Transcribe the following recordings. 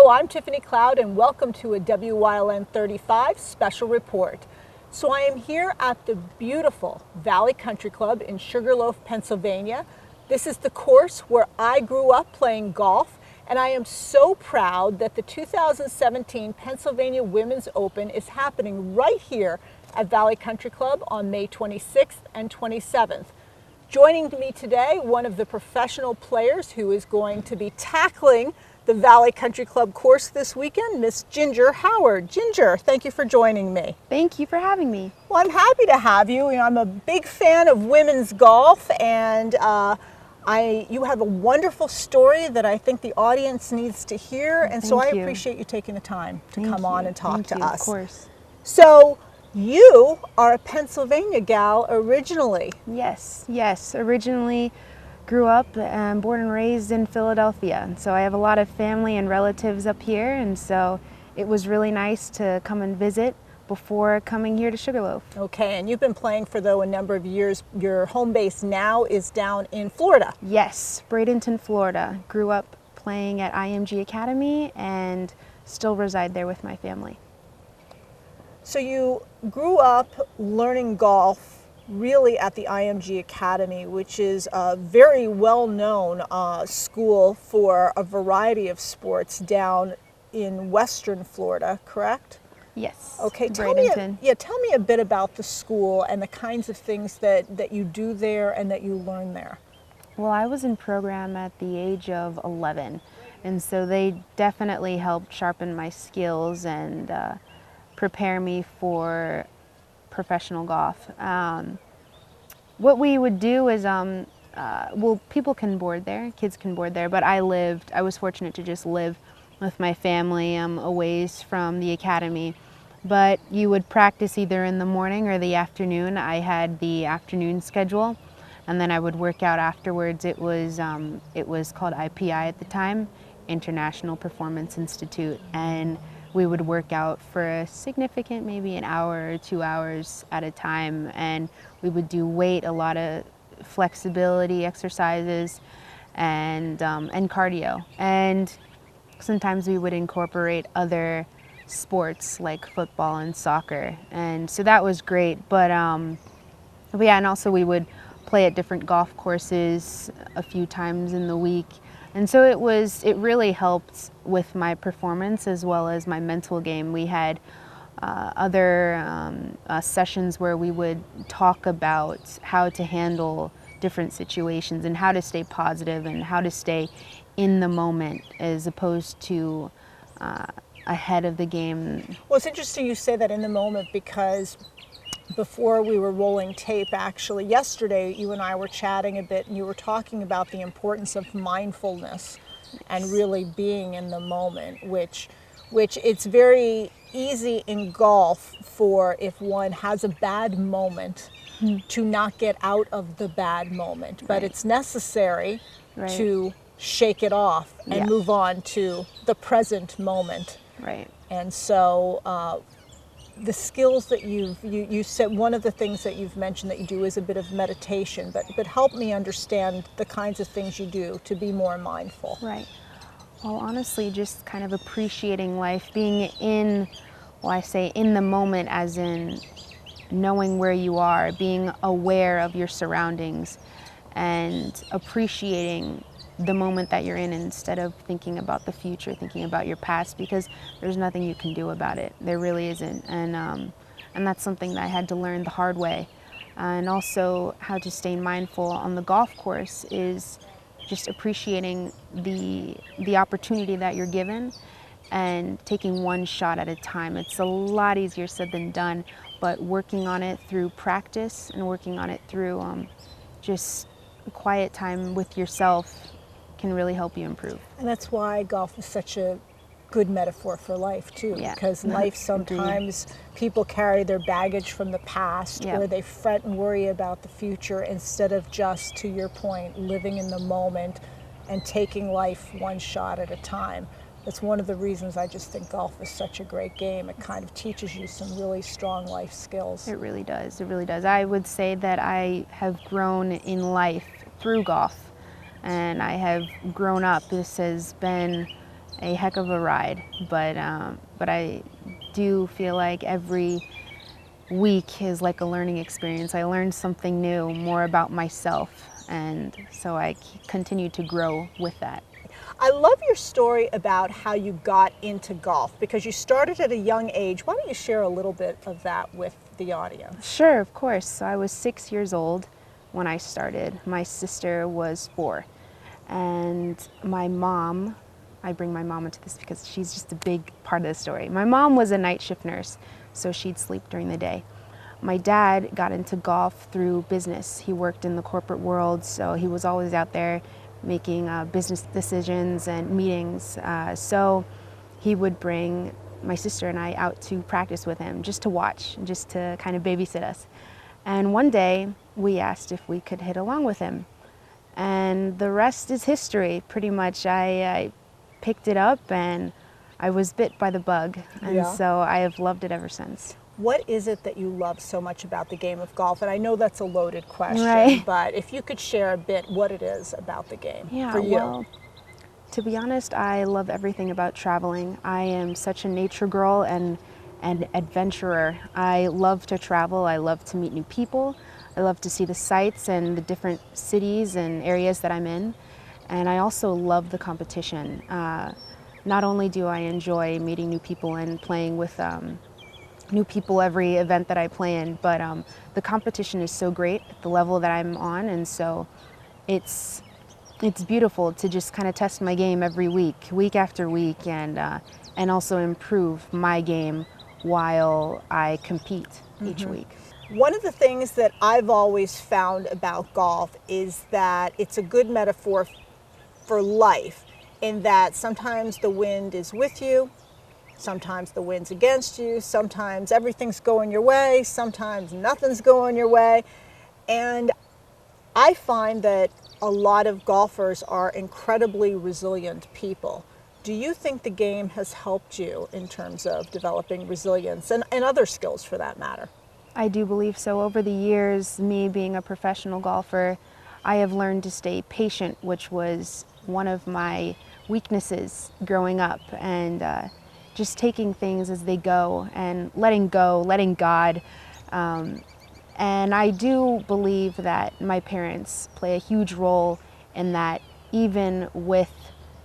Hello, I'm Tiffany Cloud and welcome to a WYLN 35 special report. So I am here at the beautiful Valley Country Club in Sugarloaf, Pennsylvania. This is the course where I grew up playing golf, and I am so proud that the 2017 Pennsylvania Women's Open is happening right here at Valley Country Club on May 26th and 27th. Joining me today, one of the professional players who is going to be tackling the Valley Country Club course this weekend, Miss Ginger Howard. Ginger, thank you for joining me. Thank you for having me. Well, I'm happy to have you. I'm a big fan of women's golf, and you have a wonderful story that I think the audience needs to hear, and so I appreciate you taking the time to come on and talk to us. Of course. So, you are a Pennsylvania gal originally. Yes. Originally grew up and born and raised in Philadelphia. So I have a lot of family and relatives up here, and so it was really nice to come and visit before coming here to Sugarloaf. Okay, and you've been playing for, though, a number of years. Your home base now is down in Florida. Yes, Bradenton, Florida. Grew up playing at IMG Academy and still reside there with my family. So you grew up learning golf really at the IMG Academy, which is a very well-known school for a variety of sports down in Western Florida, correct? Yes. Okay, tell me a bit about the school and the kinds of things that you do there and that you learn there. Well, I was in program at the age of 11, and so they definitely helped sharpen my skills and prepare me for professional golf. What we would do is, well, people can board there, kids can board there, but I was fortunate to just live with my family a ways from the academy. But you would practice either in the morning or the afternoon. I had the afternoon schedule, and then I would work out afterwards. It was called IPI at the time, International Performance Institute, and we would work out for a significant, maybe an hour or 2 hours at a time, and we would do weight, a lot of flexibility exercises, and cardio. And sometimes we would incorporate other sports like football and soccer, and so that was great. But yeah, and also we would play at different golf courses a few times in the week. And so it really helped with my performance as well as my mental game. We had other sessions where we would talk about how to handle different situations and how to stay positive and how to stay in the moment as opposed to ahead of the game. Well, it's interesting you say that, in the moment, because before we were rolling tape, actually, yesterday, you and I were chatting a bit, and you were talking about the importance of mindfulness and really being in the moment, which it's very easy in golf for, if one has a bad moment, to not get out of the bad moment. But it's necessary to shake it off and move on to the present moment. Right. And so the skills that you said, one of the things that you've mentioned that you do is a bit of meditation, but help me understand the kinds of things you do to be more mindful. Right. Well, honestly, just kind of appreciating life, being in, well, I say in the moment, as in knowing where you are, being aware of your surroundings, and appreciating the moment that you're in instead of thinking about the future, thinking about your past, because there's nothing you can do about it. There really isn't. And that's something that I had to learn the hard way. And also how to stay mindful on the golf course is just appreciating the opportunity that you're given and taking one shot at a time. It's a lot easier said than done, but working on it through practice and working on it through just quiet time with yourself can really help you improve. And that's why golf is such a good metaphor for life too, because life sometimes people carry their baggage from the past, or they fret and worry about the future instead of just, to your point, living in the moment and taking life one shot at a time. That's one of the reasons I just think golf is such a great game. It kind of teaches you some really strong life skills. It really does. It really does. I would say that I have grown in life through golf, and I have grown up. This has been a heck of a ride, but I do feel like every week is like a learning experience. I learn something new, more about myself, and so I continue to grow with that. I love your story about how you got into golf, because you started at a young age. Why don't you share a little bit of that with the audience? Sure, of course. So I was 6 years old when I started. My sister was 4. And my mom, I bring my mom into this because she's just a big part of the story. My mom was a night shift nurse, so she'd sleep during the day. My dad got into golf through business. He worked in the corporate world, so he was always out there making business decisions and meetings. So he would bring my sister and I out to practice with him, just to watch, just to kind of babysit us. And one day we asked if we could hit along with him. And the rest is history, pretty much. I picked it up and I was bit by the bug. And so I have loved it ever since. What is it that you love so much about the game of golf? And I know that's a loaded question, but if you could share a bit what it is about the game for you. Well, to be honest, I love everything about traveling. I am such a nature girl and an adventurer. I love to travel. I love to meet new people. I love to see the sights and the different cities and areas that I'm in. And I also love the competition. Not only do I enjoy meeting new people and playing with new people every event that I play in, but the competition is so great at the level that I'm on, and so it's beautiful to just kind of test my game every week after week, and also improve my game while I compete each week. One of the things that I've always found about golf is that it's a good metaphor for life, in that sometimes the wind is with you, sometimes the wind's against you, sometimes everything's going your way, sometimes nothing's going your way. And I find that a lot of golfers are incredibly resilient people. Do you think the game has helped you in terms of developing resilience and other skills for that matter? I do believe so. Over the years, me being a professional golfer, I have learned to stay patient, which was one of my weaknesses growing up, and just taking things as they go and letting go, letting God. And I do believe that my parents play a huge role in that, even with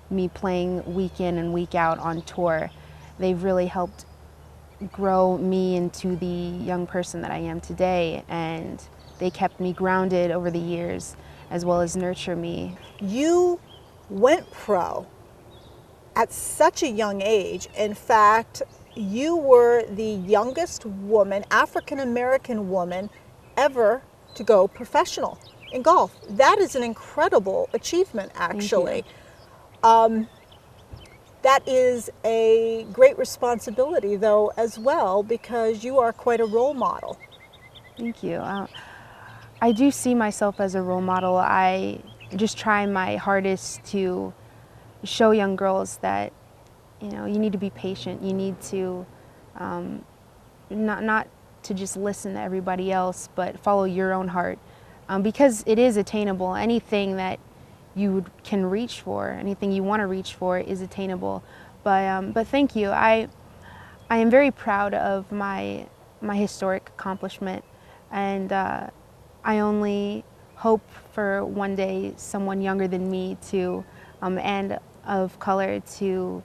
me playing week in and week out on tour. They've really helped grow me into the young person that I am today, and they kept me grounded over the years, as well as nurture me. You went pro at such a young age. In fact, you were the youngest woman, African-American woman, ever to go professional in golf. That is an incredible achievement, actually. That is a great responsibility, though, as well, because you are quite a role model. Thank you. I do see myself as a role model. I just try my hardest to show young girls that, you know, you need to be patient. You need to not to just listen to everybody else, but follow your own heart, because it is attainable. Anything that you can reach for, anything you want to reach for, is attainable. But thank you. I am very proud of my historic accomplishment, and I only hope for one day someone younger than me to and of color to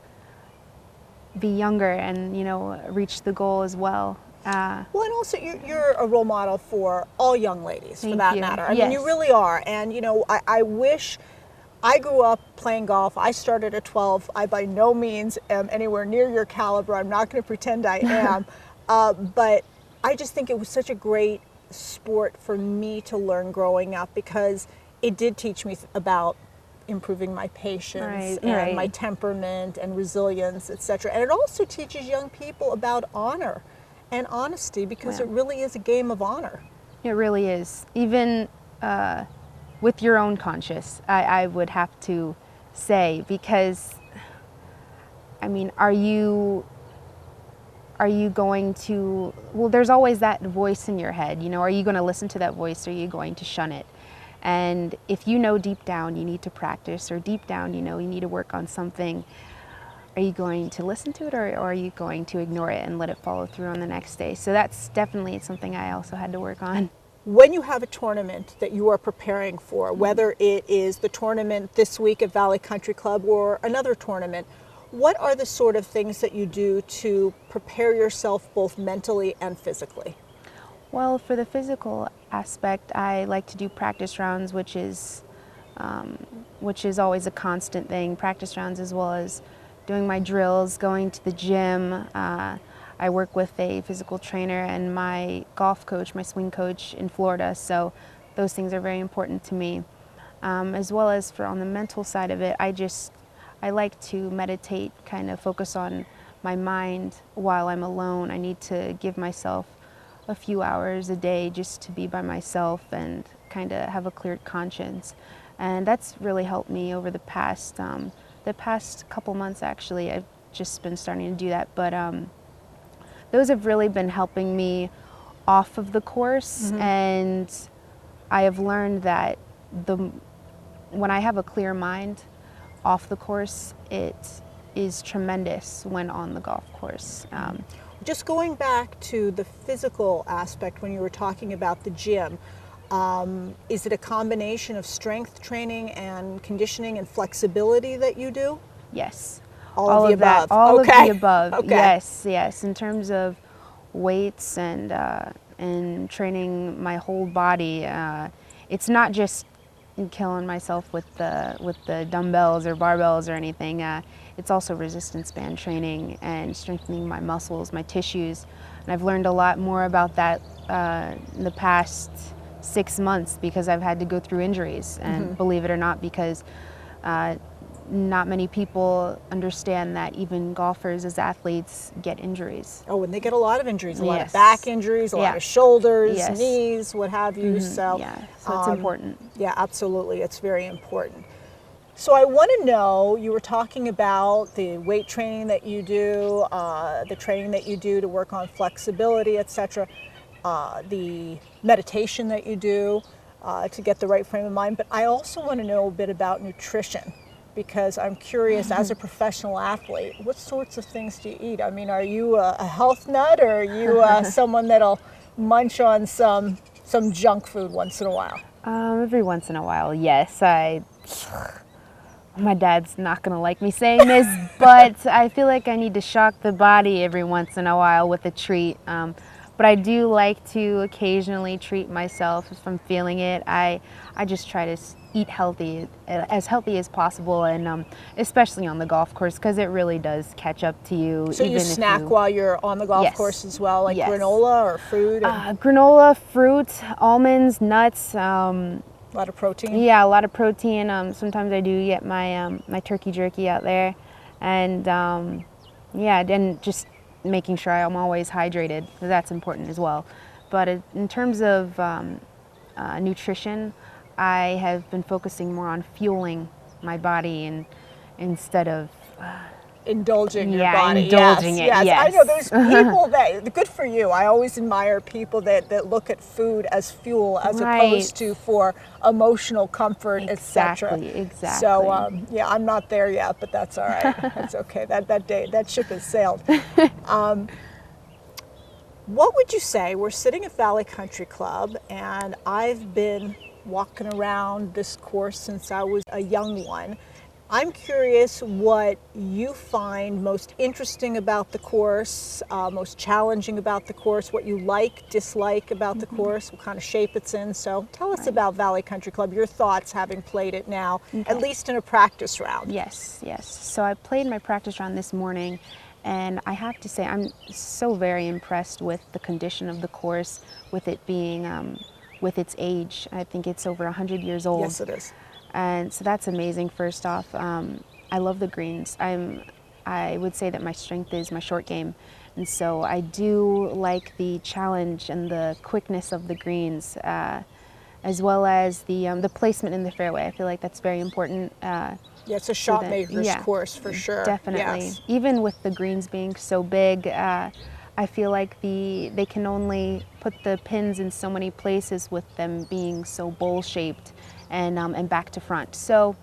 be younger and, you know, reach the goal as well. Well, and also you're a role model for all young ladies, for that matter. I mean, you really are. And, you know, I wish I grew up playing golf. I started at 12. I by no means am anywhere near your caliber. I'm not going to pretend I am. But I just think it was such a great sport for me to learn growing up, because it did teach me about improving my patience and my temperament and resilience, etc. And it also teaches young people about honor and honesty, because it really is a game of honor. It really is. Even with your own conscience, I would have to say, because, I mean, are you going to, well, there's always that voice in your head, you know, are you going to listen to that voice, or are you going to shun it? And if you know deep down you need to practice, or deep down you know you need to work on something, are you going to listen to it, or are you going to ignore it and let it follow through on the next day? So that's definitely something I also had to work on. When you have a tournament that you are preparing for, whether it is the tournament this week at Valley Country Club or another tournament, what are the sort of things that you do to prepare yourself both mentally and physically? Well, for the physical aspect, I like to do practice rounds, which is always a constant thing. Practice rounds, as well as doing my drills, going to the gym. I work with a physical trainer and my golf coach, my swing coach in Florida, so those things are very important to me. As well as for on the mental side of it, I like to meditate, kind of focus on my mind while I'm alone. I need to give myself a few hours a day just to be by myself and kind of have a clear conscience. And that's really helped me over the past couple months, actually. I've just been starting to do that, but those have really been helping me off of the course. And I have learned that when I have a clear mind off the course, it is tremendous when on the golf course. Just going back to the physical aspect when you were talking about the gym, is it a combination of strength training and conditioning and flexibility that you do? Yes. All of the above. All Okay. of the above. Okay. Yes. In terms of weights and training my whole body, it's not just killing myself with the dumbbells or barbells or anything. It's also resistance band training and strengthening my muscles, my tissues. And I've learned a lot more about that in the past 6 months because I've had to go through injuries. And believe it or not, because not many people understand that even golfers as athletes get injuries. Oh, and they get a lot of injuries, a lot of back injuries, a lot of shoulders, knees, what have you. So it's important. Yeah, absolutely. It's very important. So I want to know, you were talking about the weight training that you do, the training that you do to work on flexibility, etc., the meditation that you do to get the right frame of mind. But I also want to know a bit about nutrition, because I'm curious, as a professional athlete, what sorts of things do you eat? I mean, are you a health nut, or are you someone that'll munch on some junk food once in a while? Every once in a while, yes. My dad's not going to like me saying this, but I feel like I need to shock the body every once in a while with a treat. But I do like to occasionally treat myself if I'm feeling it. I just try to eat healthy as possible, and especially on the golf course, because it really does catch up to you. So you snack while you're on the golf course as well, like granola or fruit? Granola, fruit, almonds, nuts. A lot of protein? Yeah, a lot of protein. Sometimes I do get my my turkey jerky out there, and then just making sure I'm always hydrated, because that's important as well. But in terms of nutrition, I have been focusing more on fueling my body instead of indulging your body. Indulging it. Yes. I know there's people that, good for you. I always admire people that look at food as fuel as opposed to for emotional comfort, etc. Exactly. So I'm not there yet, but that's all right. That's okay. That ship has sailed. What would you say? We're sitting at Valley Country Club, and I've been walking around this course since I was a young one. I'm curious what you find most interesting about the course, most challenging about the course, what you like, dislike about the course, what kind of shape it's in. So tell us about Valley Country Club, your thoughts having played it now, at least in a practice round. Yes. So I played my practice round this morning, and I have to say I'm so very impressed with the condition of the course, with it being, with its age. I think it's over 100 years old. Yes, it is. And so that's amazing, first off. I love the greens. I would say that my strength is my short game. And so I do like the challenge and the quickness of the greens, as well as the placement in the fairway. I feel like that's very important. It's a shot maker's course for sure. Definitely. Yes. Even with the greens being so big, I feel like they can only put the pins in so many places with them being so bowl-shaped and back to front. So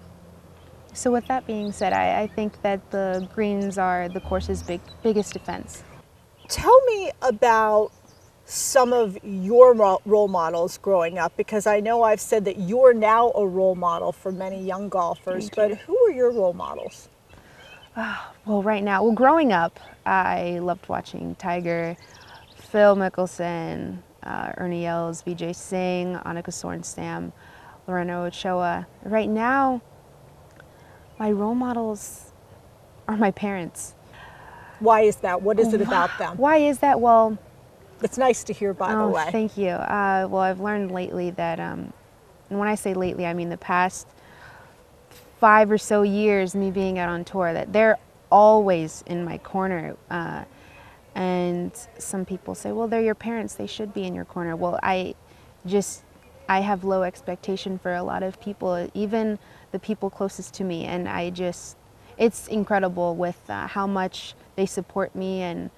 So with that being said, I think that the greens are the course's biggest defense. Tell me about some of your role models growing up, because I know I've said that you're now a role model for many young golfers, but who are your role models? Well, right now, growing up, I loved watching Tiger, Phil Mickelson, Ernie Els, Vijay Singh, Annika Sorenstam, Lorena Ochoa. Right now, my role models are my parents. Why is that? What is it about them? Why is that? Well, it's nice to hear, by the way. Thank you. Well, I've learned lately that, and when I say lately, I mean the past 5 or so years, me being out on tour, that they're always in my corner. And some people say, well, they're your parents, they should be in your corner. Well, I have low expectation for a lot of people, even the people closest to me, and it's incredible with how much they support me and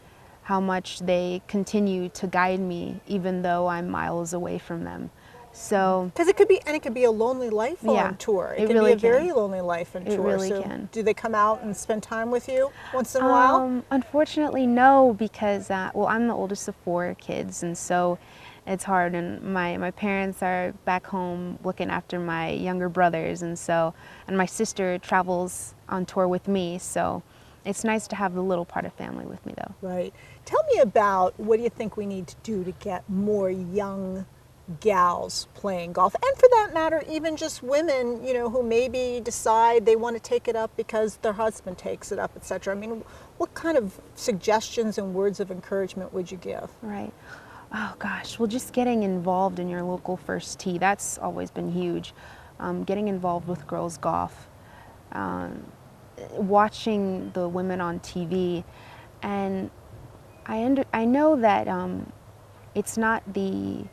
how much they continue to guide me, even though I'm miles away from them. So, because it could be a lonely life on tour. It can really be a very lonely life on tour. It really can. Do they come out and spend time with you once in a while? Unfortunately, no, because well, I'm the oldest of 4 kids, and so it's hard. And my parents are back home looking after my younger brothers, and my sister travels on tour with me. So it's nice to have the little part of family with me, though. Right. Tell me about, what do you think we need to do to get more young gals playing golf, and for that matter, even just women, who maybe decide they want to take it up because their husband takes it up, etc. I mean, what kind of suggestions and words of encouragement would you give? Right. Oh gosh, well, just getting involved in your local first tee, that's always been huge. Getting involved with girls golf, watching the women on TV, and I know that it's not the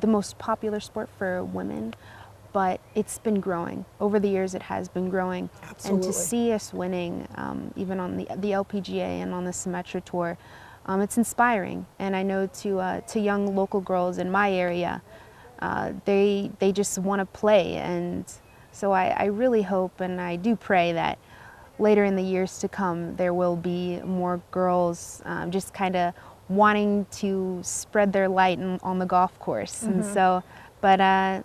most popular sport for women, but it's been growing. Over the years, it has been growing. Absolutely. And to see us winning, even on the LPGA and on the Symetra Tour, it's inspiring. And I know to young local girls in my area, they just want to play. And so I really hope, and I do pray, that later in the years to come, there will be more girls just kind of wanting to spread their light on the golf course. And so, but yeah,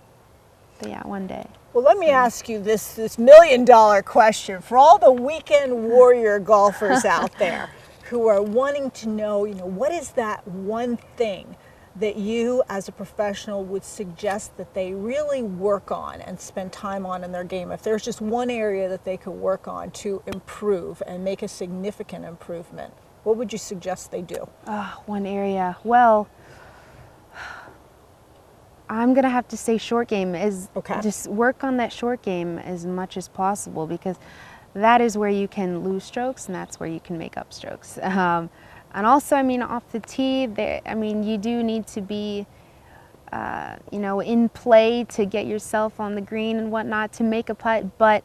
one day. Well, let me ask you this $1 million question for all the weekend warrior golfers out there who are wanting to know, what is that one thing that you as a professional would suggest that they really work on and spend time on in their game? If there's just one area that they could work on to improve and make a significant improvement, what would you suggest they do? One area. Well, I'm going to have to say short game is just work on that short game as much as possible, because that is where you can lose strokes and that's where you can make up strokes. And also, I mean, off the tee, you do need to be, in play to get yourself on the green and whatnot to make a putt. But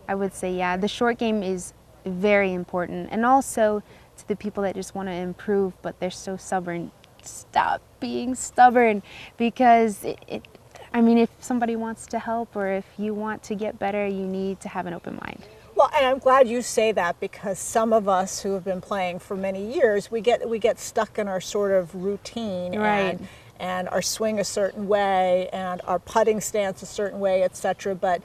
I would say, yeah, the short game is very important. And also, to the people that just want to improve, but they're so stubborn, stop being stubborn, because if somebody wants to help or if you want to get better, you need to have an open mind. Well, and I'm glad you say that, because some of us who have been playing for many years, we get stuck in our sort of routine, right, and our swing a certain way and our putting stance a certain way, etc. But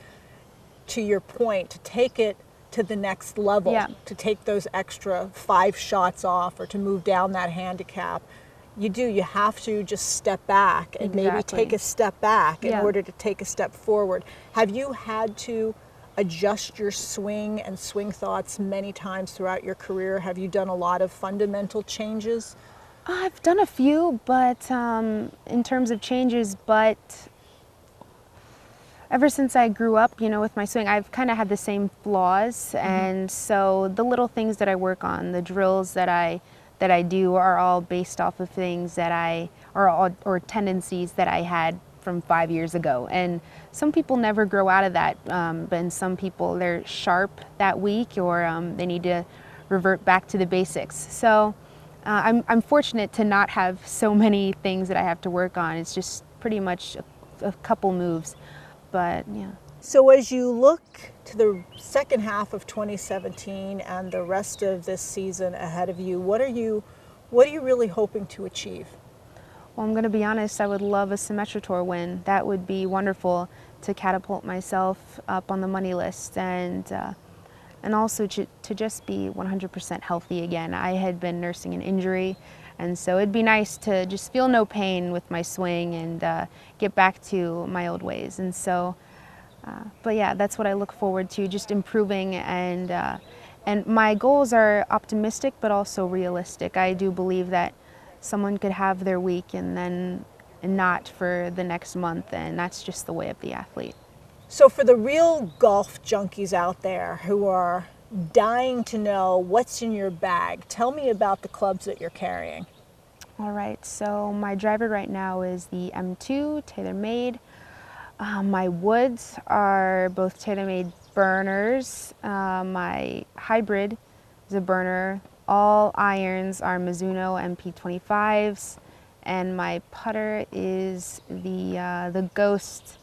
to your point, to take it to the next level, to take those extra 5 shots off or to move down that handicap, you have to just step back and maybe take a step back in order to take a step forward. Have you had to adjust your swing and swing thoughts many times throughout your career? Have you done a lot of fundamental changes? I've done a few, but in terms of changes, but ever since I grew up, with my swing, I've kind of had the same flaws. And so the little things that I work on, the drills that I do, are all based off of things that or tendencies that I had from 5 years ago. And some people never grow out of that, but some people, they're sharp that week, or they need to revert back to the basics. So I'm fortunate to not have so many things that I have to work on. It's just pretty much a couple moves. But yeah. So as you look to the second half of 2017 and the rest of this season ahead of you, what are you really hoping to achieve? Well, I'm going to be honest, I would love a Symetra win. That would be wonderful to catapult myself up on the money list, and also to just be 100% healthy again. I had been nursing an injury, and so it'd be nice to just feel no pain with my swing and get back to my old ways. And so, but yeah, that's what I look forward to, just improving, and my goals are optimistic but also realistic. I do believe that someone could have their week and not for the next month, and that's just the way of the athlete. So for the real golf junkies out there who are dying to know what's in your bag, tell me about the clubs that you're carrying. All right, so my driver right now is the M2 TaylorMade. My woods are both TaylorMade burners. My hybrid is a burner. All irons are Mizuno MP25s, and my putter is the Ghost.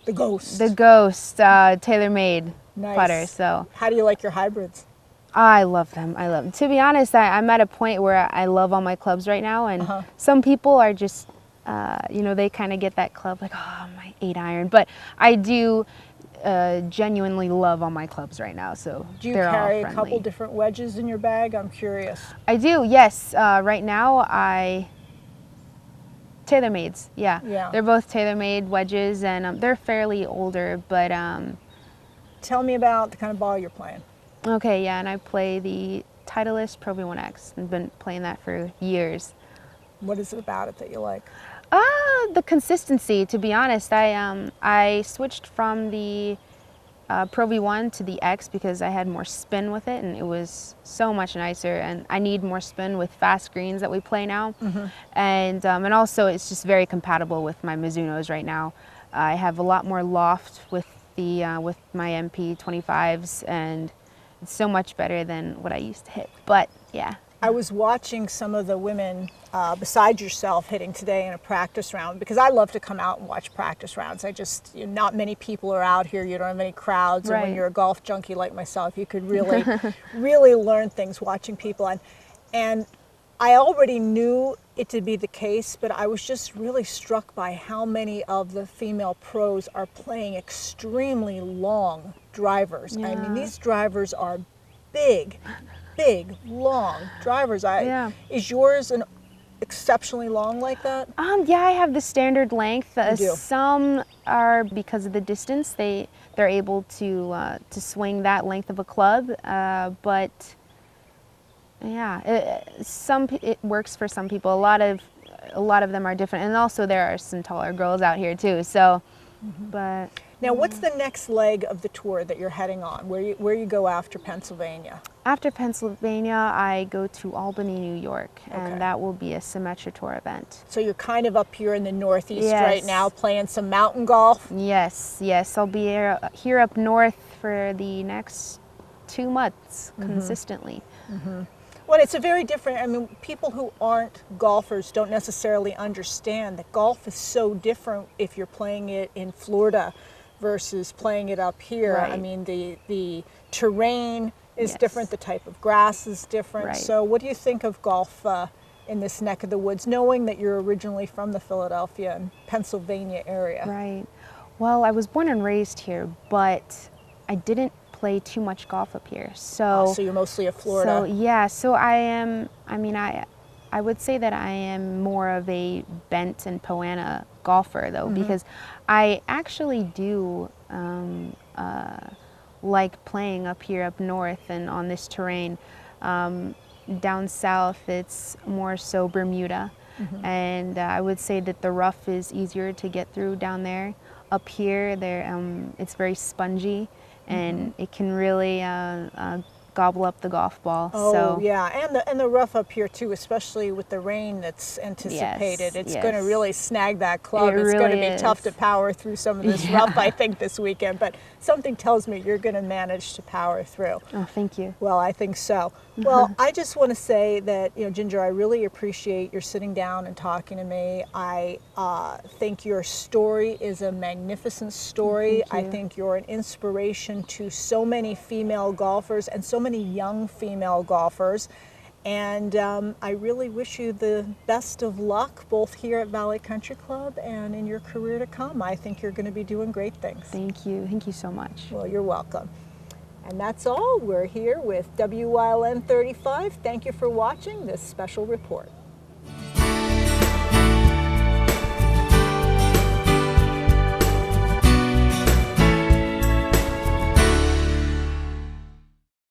The Ghost. The Ghost TaylorMade Nice. putter. So how do you like your hybrids? I love them. I love them. To be honest, I'm at a point where I love all my clubs right now, and some people are just, they kind of get that club like, oh, my 8-iron. But I do genuinely love all my clubs right now, so do you they're carry all a friendly. couple different wedges in your bag? I'm curious. I do, yes. Right now, TaylorMades, Yeah. They're both TaylorMade wedges, and they're fairly older, but Tell me about the kind of ball you're playing. okay, yeah, and I play the Titleist Pro V1X. I've been playing that for years. What is it about it that you like? The consistency, to be honest. I switched from the Pro V1 to the X because I had more spin with it, and it was so much nicer, and I need more spin with fast greens that we play now. And also it's just very compatible with my Mizunos right now. I have a lot more loft with my MP25s, and it's so much better than what I used to hit. But yeah. I was watching some of the women besides yourself hitting today in a practice round, because I love to come out and watch practice rounds. Not many people are out here. You don't have any crowds. Right. And when you're a golf junkie like myself, you could really, really learn things watching people. And I already knew it to be the case, but I was just really struck by how many of the female pros are playing extremely long drivers. I mean, these drivers are big, long drivers. Is yours an exceptionally long like that? Yeah, I have the standard length. You do. Some are, because of the distance, they're able to swing that length of a club, but yeah, it works for some people. A lot of them are different, and also there are some taller girls out here too. So, but now, what's the next leg of the tour that you're heading on? Where you go after Pennsylvania? After Pennsylvania, I go to Albany, New York, and Okay. that will be a Symetra Tour event. So you're kind of up here in the Northeast Yes. right now, playing some mountain golf. Yes, I'll be here up north for the next 2 months consistently. Well, it's a very different, I mean, people who aren't golfers don't necessarily understand that golf is so different if you're playing it in Florida versus playing it up here. Right. I mean, the terrain is Yes. different, the type of grass is different. Right. So what do you think of golf in this neck of the woods, knowing that you're originally from the Philadelphia and Pennsylvania area? Right. Well, I was born and raised here, but I didn't play too much golf up here. So you're mostly a Florida. So yeah, so I would say that I am more of a bent and Poana golfer though, because I actually do like playing up here up north and on this terrain. Down south it's more so Bermuda, and I would say that the rough is easier to get through down there. Up here it's very spongy, and it can really gobble up the golf ball. Oh, so yeah, and the rough up here too, especially with the rain that's anticipated. It's going to really snag that club. It's going to be tough to power through some of this rough, I think, this weekend. But something tells me you're going to manage to power through. Oh, thank you. Well, I think so. Well, I just want to say that, Ginger, I really appreciate your sitting down and talking to me. I think your story is a magnificent story. Thank I you. think you're an inspiration to so many female golfers and so many young female golfers. And I really wish you the best of luck both here at Valley Country Club and in your career to come. I think you're going to be doing great things. Thank you. Thank you so much. Well, you're welcome. And that's all. We're here with WYLN 35. Thank you for watching this special report.